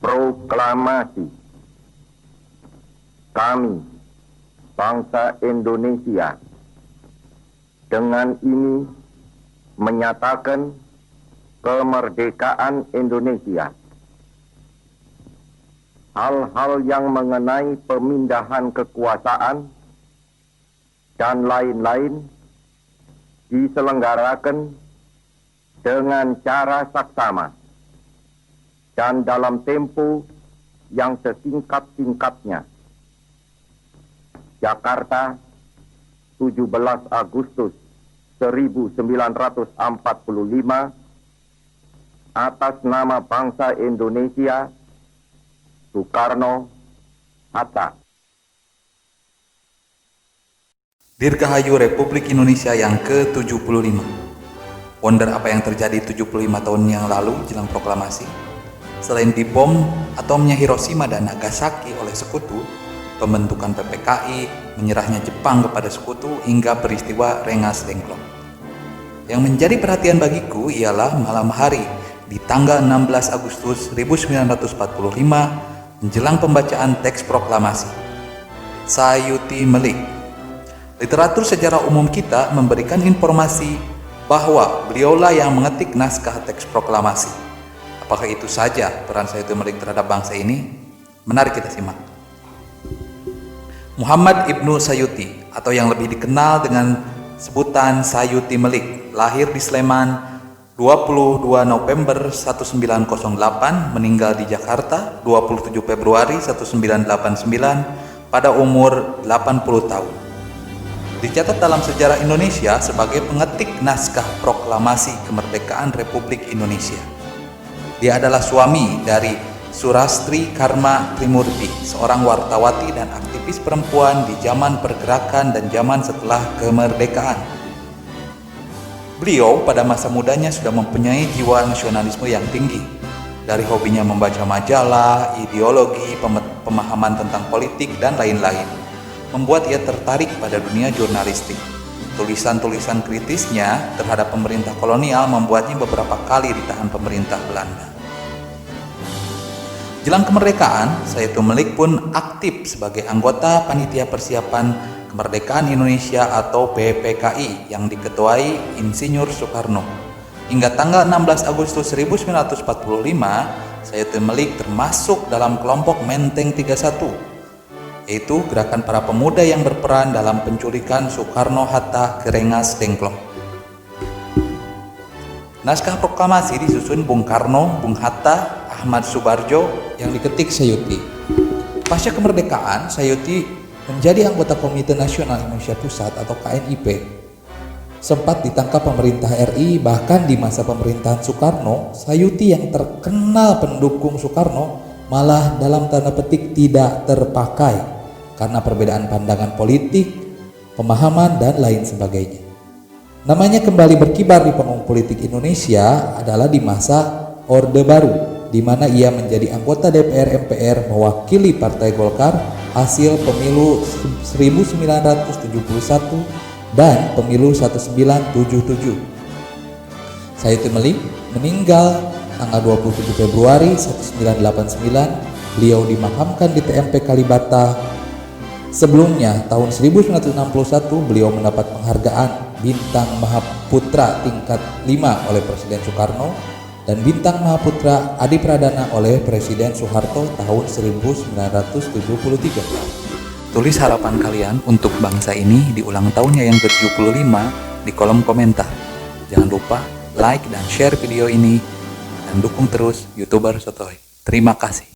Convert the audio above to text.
Proklamasi. Kami, bangsa Indonesia, dengan ini menyatakan kemerdekaan Indonesia. Hal-hal yang mengenai pemindahan kekuasaan dan lain-lain diselenggarakan dengan cara saksama dan dalam tempo yang sesingkat-singkatnya. Jakarta, 17 Agustus 1945, atas nama bangsa Indonesia, Soekarno-Hatta. Dirgahayu Republik Indonesia yang ke-75. Wonder apa yang terjadi 75 tahun yang lalu jelang proklamasi? Selain dibom atomnya Hiroshima dan Nagasaki oleh sekutu, pembentukan PPKI, menyerahnya Jepang kepada sekutu, hingga peristiwa Rengas Dengklok. Yang menjadi perhatian bagiku ialah malam hari di tanggal 16 Agustus 1945 menjelang pembacaan teks proklamasi. Sayuti Melik. Literatur sejarah umum kita memberikan informasi bahwa beliaulah yang mengetik naskah teks proklamasi. Apakah itu saja peran Sayuti Melik terhadap bangsa ini? Mari kita simak. Muhammad Ibnu Sayuti, atau yang lebih dikenal dengan sebutan Sayuti Melik, lahir di Sleman 22 November 1908, meninggal di Jakarta 27 Februari 1989 pada umur 80 tahun. Dicatat dalam sejarah Indonesia sebagai pengetik naskah proklamasi kemerdekaan Republik Indonesia. Dia adalah suami dari Surastri Karma Trimurti, seorang wartawati dan aktivis perempuan di zaman pergerakan dan zaman setelah kemerdekaan. Beliau pada masa mudanya sudah mempunyai jiwa nasionalisme yang tinggi. Dari hobinya membaca majalah, ideologi, pemahaman tentang politik, dan lain-lain, membuat ia tertarik pada dunia jurnalistik. Tulisan-tulisan kritisnya terhadap pemerintah kolonial membuatnya beberapa kali ditahan pemerintah Belanda. Jelang kemerdekaan, Sayuti Melik pun aktif sebagai anggota Panitia Persiapan Kemerdekaan Indonesia atau PPKI yang diketuai Insinyur Soekarno. Hingga tanggal 16 Agustus 1945, Sayuti Melik termasuk dalam kelompok Menteng 31, yaitu gerakan para pemuda yang berperan dalam penculikan Soekarno-Hatta ke Rengas Dengklok. Naskah proklamasi disusun Bung Karno, Bung Hatta, Ahmad Subarjo yang diketik Sayuti. Pasca kemerdekaan, Sayuti menjadi anggota Komite Nasional Indonesia Pusat atau KNIP. Sempat ditangkap pemerintah RI, bahkan di masa pemerintahan Soekarno, Sayuti yang terkenal pendukung Soekarno malah dalam tanda petik tidak terpakai karena perbedaan pandangan politik, pemahaman, dan lain sebagainya. Namanya kembali berkibar di panggung politik Indonesia adalah di masa Orde Baru, di mana ia menjadi anggota DPR MPR mewakili Partai Golkar hasil pemilu 1971 dan pemilu 1977. Sayuti Melik meninggal tanggal 27 Februari 1989. Beliau dimakamkan di TMP Kalibata. Sebelumnya, tahun 1961 beliau mendapat penghargaan Bintang Mahaputra tingkat 5 oleh Presiden Soekarno dan Bintang Mahaputra Adi Pradana oleh Presiden Soeharto tahun 1973. Tulis harapan kalian untuk bangsa ini di ulang tahunnya yang ke-75 di kolom komentar. Jangan lupa like dan share video ini dan dukung terus YouTuber Sotoy. Terima kasih.